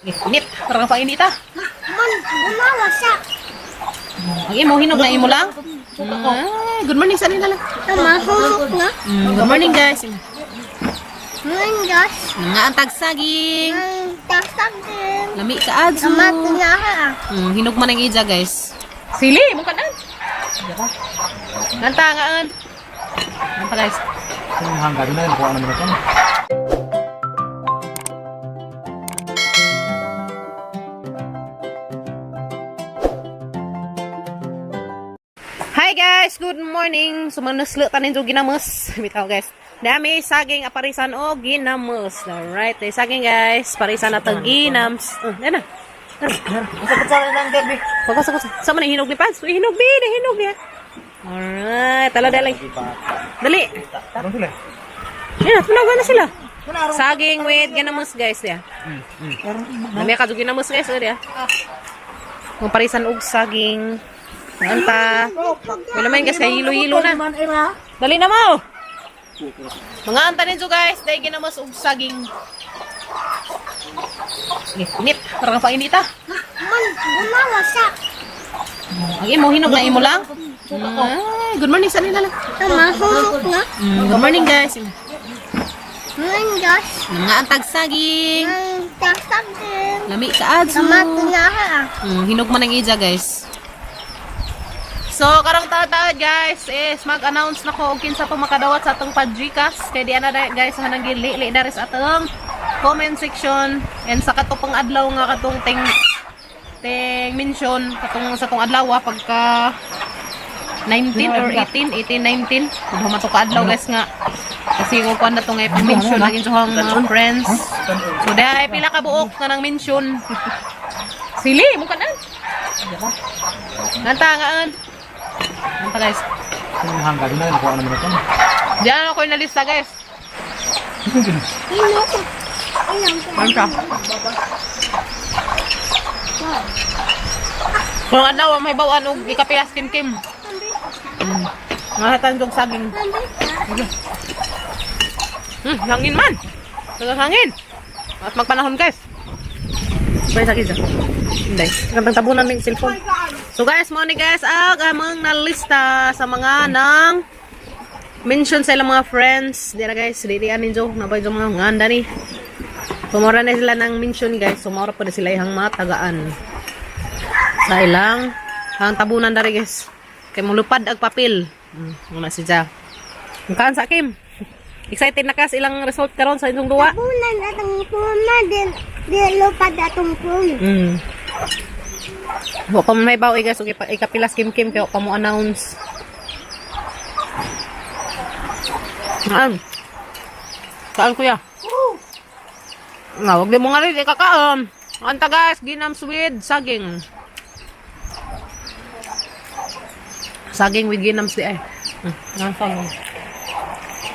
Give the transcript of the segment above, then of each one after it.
Init. Parang painit ah. Gumawa siya. Ang imo, hinog na imo lang. Good morning sa nila lang. Mahulog na. Good morning guys. Ngayon, Diyos. Nga ang tagsaging. Ang tasag din. Lami ka adso. Amat niya ha. Hinog man ang ija guys. Sili, mo ka na. Nanta nga an. Nanta guys. Hangga doon na yun, kuha naman ito. Hi guys, good morning. Sumanuslo tanin jo ginamos. Bitaw guys. Dami saging aparisan o ginamos. Alright, saging guys. Parisan na tag ginams. Yan na. Masakot ng gabi. Pagkas. Sama na hinog ni Pans. Hinog niya. Alright, tala dali. Dali. Tarong sila. Yan, tunawan na sila. Saging with ginamos guys ya. Dami ka jo ginamos guys, ya. Kung parisan og saging. Anta. Wala man guys, kay hilo-hilo na. Dali na mo. Mga anta ninyo guys, dahil ginamos og saging. Init. Parang painit ah. Gumawa siya. Ang imo, hinog na imo lang. Good morning sa nila lang. Mahulog na. Good morning guys. Ngayon, Diyos. Mga ang tagsaging. Ang tasag din. Lami ka adso. Amat niya ha. Hinog man ang ija guys. So, karong taon guys is mag-announce na ko og kinsa pa makadawat sa atong Padjikas. Kay di ana guys hanang gili dari sa atong comment section and sa katong adlaw nga katong ting mention katong sa tong adlaw pagka 19 or 18, 19. Kung man to ka adlaw guys nga. Kasi ko kuan na to nga mention lagi sa mga friends. So dai pila ka buok na nang mention. Sili mo kanan. Nanta nga an. Nanta guys. Hangga doon na yun, kuha naman ito. Diyan ako yung nalista guys. Manta. Kung adlaw may bawaan og ikapilas kim-kim. Mahatan dong saging. Hangin man. Tagang hangin. At magpanahon guys. Bay sa kisa. Hindi. Gandang tabunan ng cellphone. So guys, mo ni guys, amang nalista sa mga nang mention sa ilang mga friends. Di na guys, di ninyo. Nabay yung mga nganda ni. Sumura na sila ng mention guys. Sumura pa na sila yung matagaan. Sa ilang ang tabunan dari guys. Kay mong lupad ag papel. Muna siya. Ang kaan sa Kim. Excited na kas ilang result karon sa inyong duwa. Bulan atong puna di lupad atong puna. Huwag may baw guys. Ikapilas kim-kim kaya pa mo announce. Kaan kuya? Nga, huwag din mo nga rin ikakaan. Anta guys, ginams with saging. Saging with ginams di ay.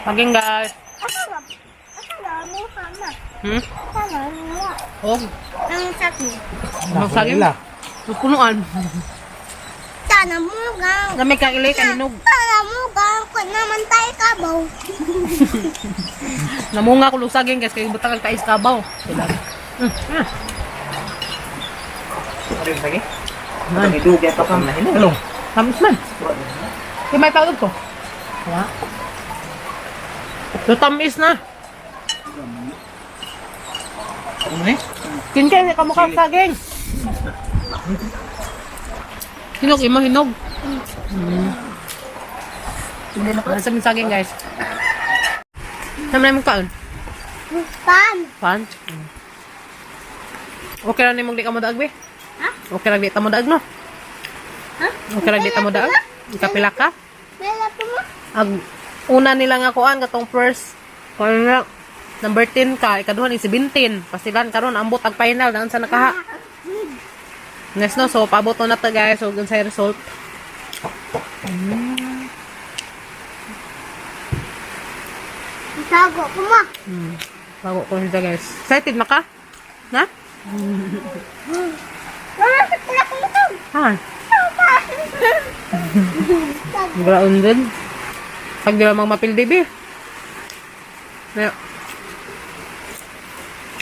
Saging guys. Akala mo kama. Akala mo. Oh, Ang sakit. ang saging. Punuan. Sana mo gang. Dami kang ilay kaninog. Sana mo gang. Kung naman tayo kabaw. Namunga ko saging guys kay butang ka iskabaw. Sila. Ano yung lagi? May dugay pa kang nahinog. Talong. Tamis man. Di may tawag ko. Wala. So tamis na. Ano na eh? Kinkay ka mukhang saging. Hinog, imo hinog. Nasa min saging guys. Sama na mong kaon? Pan. Pan? Okay lang na mong di ka mo daag, be? Ha? Okay lang di ka mo daag, no? Ha? Okay lang di ka mo daag? Ikapila ka? Mela po mo. Ag una nila nga kuan katong first kung na number 10 ka, ikaduha ni 17. Pasilan karon ambot ang final nang sa nakaha. Next no, so paabot na to guys, so dun sa result. Tago ko mo. Bago ko nito guys. Excited na ka? Na? Bakit pala ko ito? Ha? Graon din. Pag di lamang mapildi, be.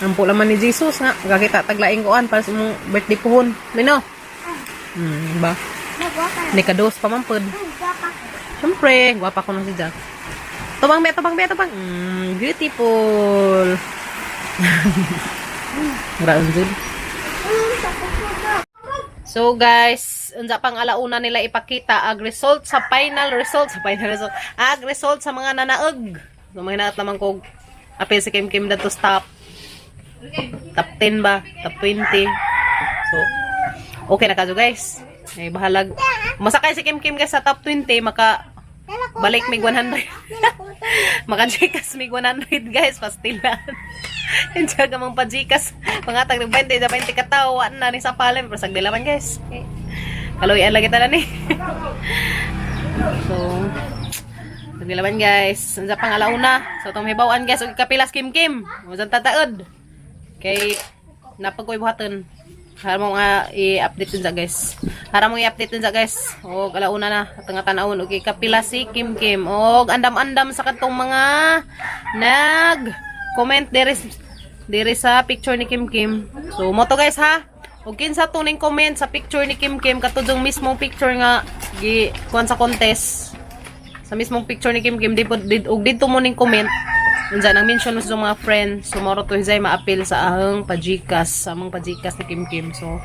Ampo laman ni Jesus nga. Kakita taglaing kuan para sa mong birthday pohon. Lino? Ba? Hindi ka dos pamampod. Siyempre, guwapa ko na si Jack. Tubang be. Beautiful. Graon jud. So guys, unsa pang alauna nila ipakita ag result sa final result. Ag result sa mga nanaog. So may naat naman ko apil si Kim dato top 10 ba? Top 20. So okay na kayo guys. Ay bahalag. Masakay si Kim guys sa top 20 maka balik mig 100. Maka Gcash mig 100 guys pastilan. Enja ka mong pa-Gcash. Pangatag ng 20 sa 20 kataw na ni sa palem pero sagdilaman guys. Kaluyan lagi ta ni. So sagdilaman guys. Unsa pang alauna? So tong hibaw-an guys ug kapilas Kim. Usan tataod. Kay napagkoy buhaton. Haramo nga i-update din sa guys. Haramo i-update din sa guys. Og alauna na atong tan-awon og ikapila si Kim. Og andam-andam sa katong mga nag-comment diri sa picture ni Kim. So mo to guys ha. Og kinsa tuning comment sa picture ni Kim katudong mismong picture nga gi kuan sa contest. Sa mismong picture ni Kim dito mo ning comment. Unsa nang mention mo sa mga friends, so moro to hizay maapil sa ahong pa-Gcash, sa among pa-Gcash ni Kim. So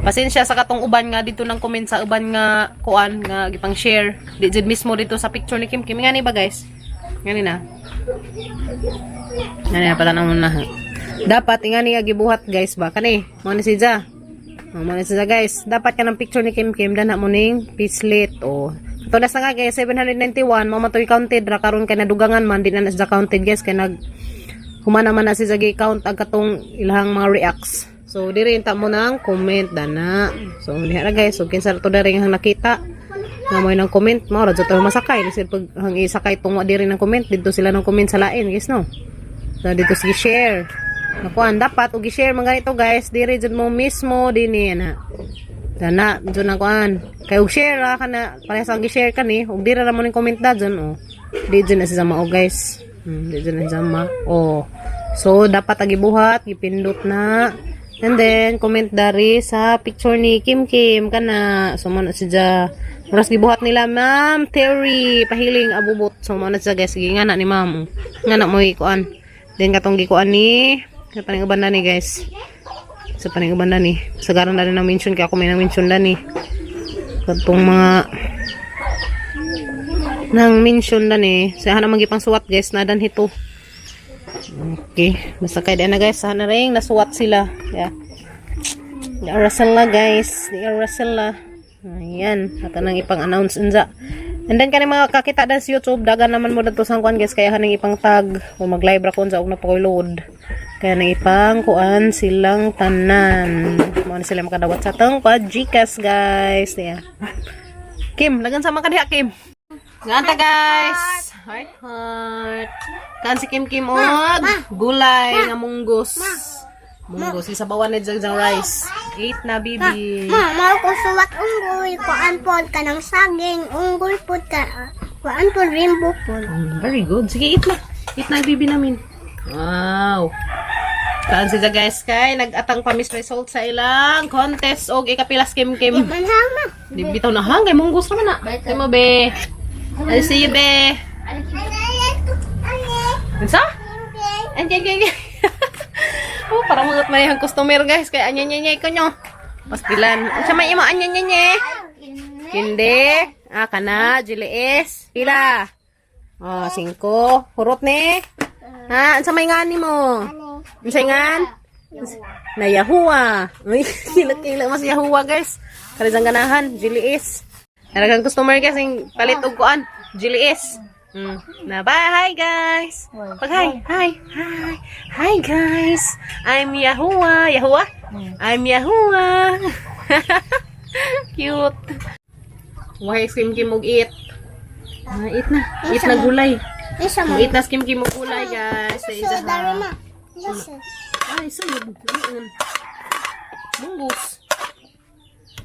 pasensya sa katong uban nga dito nang comment sa uban nga kuan nga gipang share. Di jud mismo dito sa picture ni Kim. Ngani ba guys? Ngani na. Ngani pala nang una. Dapat ingani nga gibuhat guys ba kani? Mo ni si Ja. Mo ni si Ja guys. Dapat ka ng picture ni Kim dana mo ning pislit o tulas na nga guys, 791, mamatoy counted, ra karon kay nadugangan man, di na sa counted guys, kay humana man na si Zagi count ang katong ilahang mga reacts. So, diri ta mo nang comment, dana. So, diha na guys, so, kinsa to diri nga nakita, nga mo nang comment, mo ra to masakay, kasi pag hang isakay tungwa diri ng comment, dito sila ng comment sa lain, guys, no? So, dito sige share. Nakuan, dapat, og i-share mga ganito guys, diri jud mo mismo, dini, na. Dana, dyan na kuan. Kaya og share ka na, parehas ang i-share ka ni, og di ra mo ning comment na dyan, oh. Di dyan na si Zama, oh guys. Di dyan na si Zama, oh. So, dapat agibuhat, ipindot na. And then, comment dari sa picture ni Kim ka na. So, mana si Ja. Maras gibuhat nila, Ma'am Terry, pahiling abubot. So, mana si Ja guys, sige nga na ni Ma'am. Nga na mo ikuan. Then, katong gikuan ni, kapaning uban na ni guys. Sa paninguban na ni. Sagaran na rin ng mention kaya ako may nang-mention na ni. Katong mga nang-mention na ni. Sahan na magipang suwat guys. Nadan hito. Okay. Basta kaya na guys. Sahan na rin. Nasuwat sila. Yeah. Di arasala guys. Di arasala. Ayan. At nang ipang-announce unza. And then kanang mga kakita dan sa YouTube. Dagan naman mo dito sa kuan guys. Kaya hanang ipang tag. O mag-live ra ko unza. Huwag na pa load. Kaya nang ipang kuan silang tanan. Muna sila makadawat sa tong pa-Gcash guys. Yeah. Kim, lagan sa mga kadiha Kim. Ganta guys. Heart. Kan si Kim og gulay nga munggos. Munggos isabawan ni jagjang rice. Eat na bibi. Mama ko suwat unggoy ko anpon ka ng saging unggoy pud ka. Ko anpon rainbow pud. Very good. Sige, eat na. Eat na bibi namin. Wow. Kaan sila guys kay nag-atang pamis result sa ilang contest og ikapilas Kim. Manhama. Di bitaw na hangay munggos naman na. Kay mo be. I'll see you be. Unsa? Anjay. Oh, para mga may customer guys kay anya ko nyo. Pastilan. Unsa may imo anya. Hindi. Kana Julius. Pila? Oh, 5. Hurot ni. Ha, unsa may ngani mo? Unsa ngan? Na Yahuwa. Uy, kila mas Yahuwa guys. Kalisang ganahan, Julius. Naragang customer guys yung palit og kuan, Julius. Na bye, hi guys. Pag hi guys. I'm Yahuwa. I'm Yahuwa. Cute. Why Kim og eat? Eat na. Eat na gulay. Eat na Kim og gulay guys. Sa isa ha. Ay, suyod. Munggos.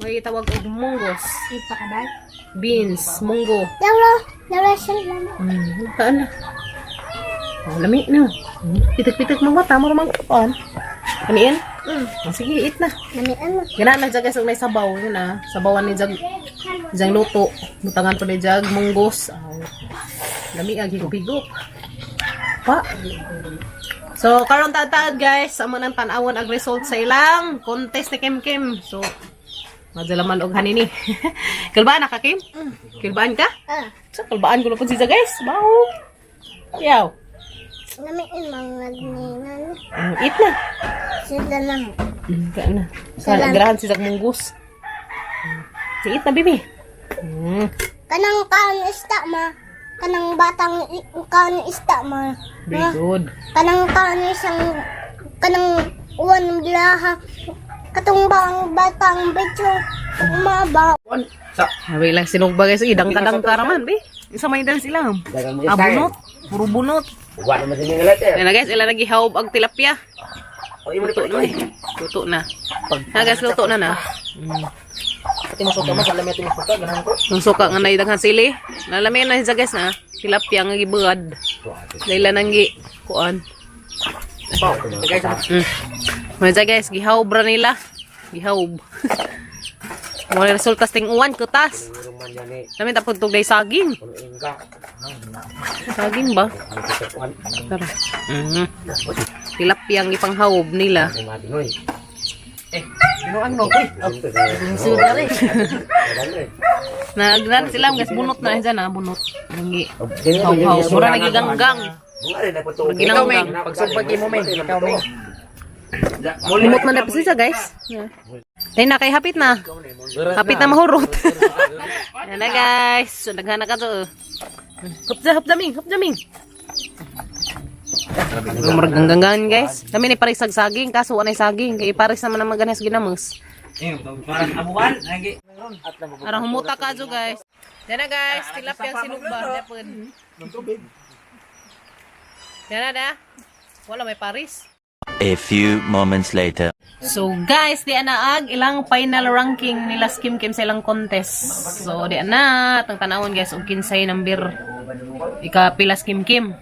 May tawag og munggos. Beans, munggo. Dala sila. Kaan na. Oh, lami na. Pitik-pitik mo mata mo ramang kuan. Kaniin? Oh, sige, eat na. Namian mo. Gana na guys, may sabaw yun na. Sabawan ni jag luto. Butangan pa ni jag munggos. Oh. Lami ag higupigop. Pa. So karon taad guys, amo nang tan-awon ang result sa ilang contest ni Kim Kim. So madalaman og hanini. Kilbaan na ka Kim? Kilbaan ka? So kilbaan ko na po siya guys. Bao. Yaw. Namian mga ninan. Eat na. Sila lang. Kaya na. Sa garahan si Jack Munggos. Eat na bibi. Kanang kaon ista ma. Kanang batang kaon ista ma. Very good. Kanang kaon isang kanang uwan bilaha. Katong bang batang betyo. Umaba. Hawi lang sinugba guys. Idang-kadang karaman be. Isa may dance sila. Abunot. Puro bunot. Buat naman din yung lahat Yan na guys. Ilan nag-ihawb ang tilapia. Luto na eh. Luto na. Ha guys, luto na na. Pati masuka mo, salam yung masuka, ganahan ko. Ang suka nga na idang hasili. Nalamin na siya guys na. Tilapia nga gibugad. Dahil nang kuan. Mga guys, gihawb ra nila. Gihawb. Wala resultas ting uwan, kutas. Namin tapos tugay saging. Saging ba? Tara. Tilapia ang ipanghawb nila. Nagran sila guys, bunot na dyan ha, bunot. Nangi, haw-haw. Mura nagiganggang. Ginanggang. Pagsumpag mo, men. Ikaw, men. Limot man na pa siya guys. Ay na kay hapit na. Hapit na mahurot. Yan na guys. So naghana ka to. Hapdaming. Maraganggangan guys. Kami ni paris saging kaso anay saging kay paris naman ang maganas ginamos. Arang humuta ka jo guys. Yan na guys, tilapia sinugba dapon. Yan na. Wala may paris. A few moments later. So guys, di anaag ilang final ranking nila Kim Kim sa ilang contest. So di na tang tanawon guys og kinsay number ikapilas Kim Kim.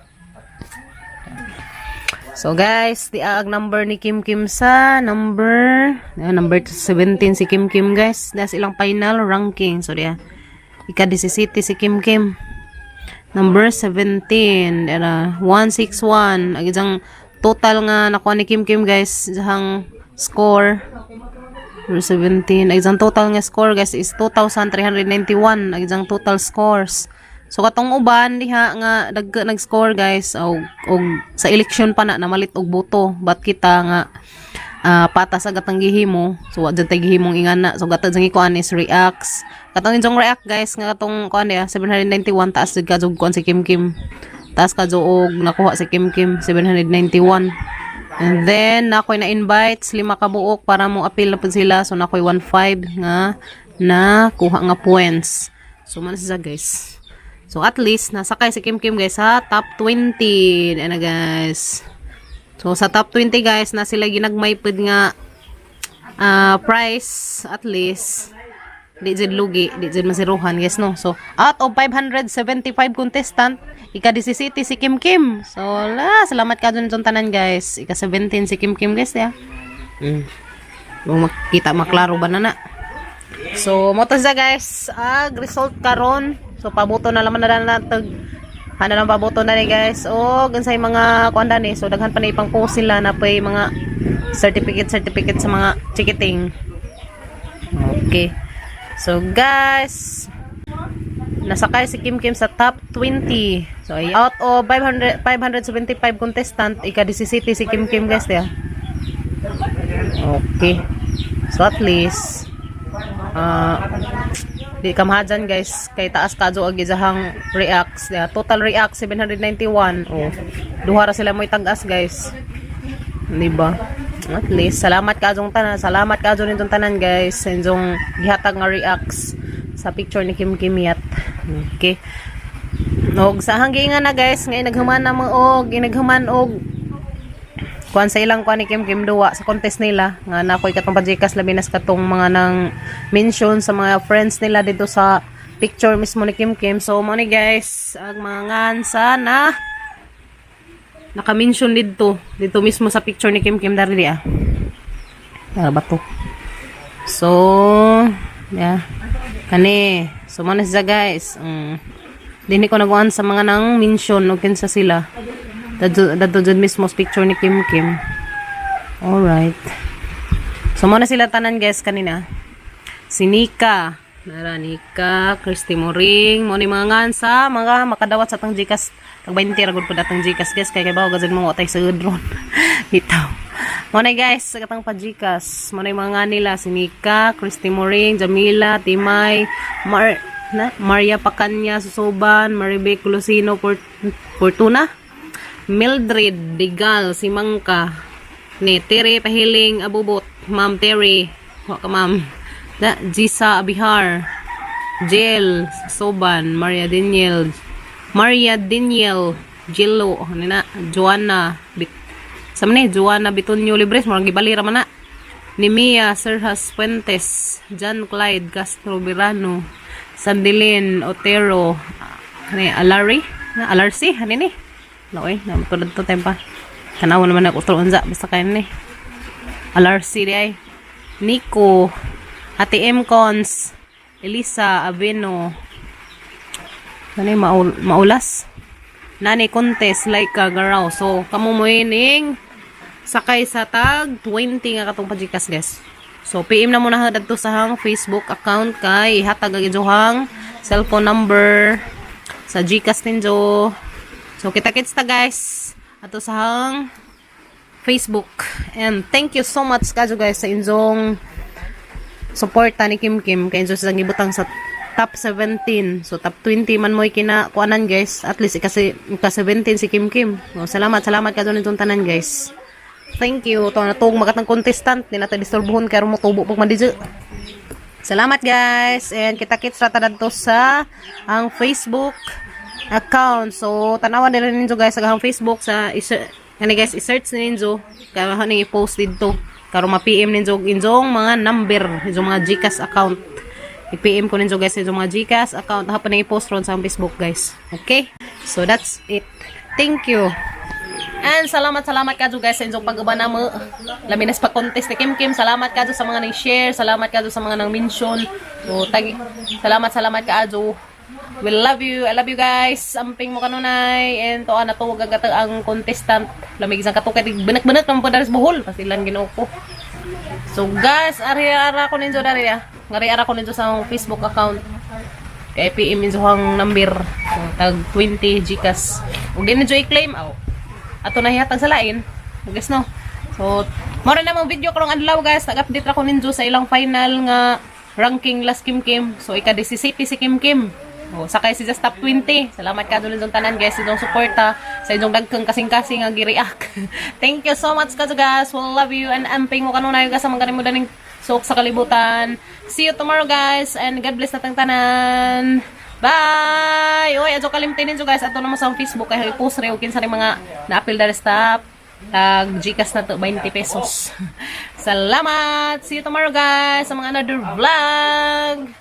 So guys, di aag number ni Kim Kim sa number 17 si Kim Kim guys. Das ilang final ranking. So di ika-17 si Kim Kim. Number 17 era 161 agizang total nga nakuha ni Kim Kim guys, jahang score 17. Agizang total nga score guys is 2,391 agizang total scores. So katong uban diha nga nag-score guys og sa election pa na namalit og boto. Bat kita nga patas agad ang gihimo. So adjud tay gihimong ingana. So gatad jang ikuan is reacts. Katong injong react guys nga katong kuan dia 791 taas jud kadto kuan si Kim Kim. Taas ka og nakuha si Kim Kim 791. And then nakoy na invites 5 ka buok para mo appeal na pud sila. So nakoy 15 nga na kuha nga points. So man siya guys. So at least nasakay si Kim Kim guys sa top 20 na guys. So sa top 20 guys na sila ginagmay pud nga price at least di jud lugi, di jud masiruhan guys no. So out of 575 contestant ika-17 si Kim Kim. So salamat ka dun tanan guys. Ika-17 si Kim Kim guys ya. Kung makita maklaro ba na. So mo to siya guys. Result karon. So paboto na laman na natag hana nang paboto na ni guys. O gansay mga kuanda ni. So daghan pa na ipang post sila na pay mga certificate sa mga ticketing. Okay. So guys, nasakay si Kim Kim sa top 20. So out of 575 contestant, ika-17 si Kim Kim guys ya. Okay. So at least di kamahadyan guys kay taas kadto ag gizahang reacts ya. Total reacts 791. Oh, duha ra sila moy tag-as guys. Di ba? At least salamat kadtong tanan. Salamat kadto nitong tanan guys. Injong gihatag nga reacts sa picture ni Kim Kim yat. Okay. Og sa hanggi nga na guys, ngay naghuman na mo og ginaghuman og kuan sa ilang kuan ni Kim Kim duwa sa contest nila nga nakoy katong pajikas labinas katong mga nang mention sa mga friends nila dito sa picture mismo ni Kim Kim. So mo ni guys, ang mga ngan sana naka-mention dito mismo sa picture ni Kim Kim dari ah. Para ba to? So, yeah. Kani, so mana siya guys. Dini ko naguan sa mga nang mention o kinsa sila. Dato dyan mismo sa picture ni Kim Kim. Alright. So mana sila tanan guys kanina. Si Nika, Nika, Christy Moring, mo ni mga ngan sa mga makadawat sa tang Gcash. Tag 20 ragod po datang Gcash guys kay bawo gazin mo watay sa udron. Bitaw. Mo na guys, sa katang pa Gcash. Mo na mga ngan nila si Nika, Christy Moring, Jamila, Timay, Maria Pacanya, Susoban, Maribek Lucino, Fortuna, Mildred Digal, si Mangka, ni Tere Pahiling Abubot, Ma'am Terry, waka ma'am. Jisa Abihar, Jel Soban, Maria Daniel, Jello, nina Joanna Joanna Bitonyo Libres, morang gibalira man na. Ni Mia Serhas Fuentes, John Clyde Castro Birano, Sandilin Otero, Alarsi, hani ni. Loy, na matulad to tempa. Tanaw naman ako to unza basta kay ni. Alarsi di ay. Nico, Ate M. Cons, Elisa Aveno, Maulas, Nani Contes, Laika Garaw. So, kamo mo ining sakay sa tag 20 nga katong pa-Gcash guys. So, PM na muna hadad to sa hang Facebook account kay ihatag ang ijuhang cellphone number sa Gcash ninyo. So, kita-kits ta guys ato sa hang Facebook. And thank you so much kadyo guys sa inyong suporta ni Kim Kim kay inyo sa gibutang sa top 17. So top 20 man mo'y kinakuanan guys. At least ika 17 si Kim Kim. So, salamat ka doon itong tanan guys. Thank you. Ito na itong magatang contestant. Hindi natin disturbuhon kaya mutubo pag madidyo. Salamat guys. And kita-kits ratadad to sa ang Facebook account. So tanawan nila ninyo guys sa Facebook sa i-search ninyo kaya i-post dito. Karo ma-PM ninyo injong mga number, injong mga Gcash account. I-PM ko ninyo guys injong mga Gcash account. Hapon na i-post ron sa Facebook guys. Okay? So that's it. Thank you. And salamat kadyo guys sa inyong pag-uban mo. Laminas pa-contest ni Kim Kim. Salamat kadyo sa mga nang-share. Salamat kadyo sa mga nang-mention. So, salamat kadyo. We love you. I love you guys. Amping mo kanunay. And to na to gagata ang contestant. Lamig isang katukay. Banak-banak naman po daris buhol. Pasilan ginoo ko. So guys, ari-ara ko ninyo dari ya. Ari-ara ko ninyo sa Facebook account. Kaya PM ninyo ang number. So, tag 20 Gcash. Huwag din ninyo i-claim. Ato na hihatag sa lain. Guys no. So, mara na mong video karong adlaw guys. Nag-update ako ninyo sa ilang final nga ranking last Kim Kim. So, ika-17 si Kim Kim. Sakay si Just Top 20. Salamat ka doon tanan guys sa inyong suporta, sa inyong dagkang kasing-kasing nga gi-react. Thank you so much kadto guys. We love you and amping mo kanunay guys sa mga mo daning sok sa kalibutan. See you tomorrow guys and God bless natang tanan. Bye. Oy, adto kalimtin ninyo guys ato naman sa Facebook kay i-post ra og kinsa ring mga na-appeal dari stop. Tag Gcash na to 20 pesos. Salamat. See you tomorrow guys sa mga another vlog.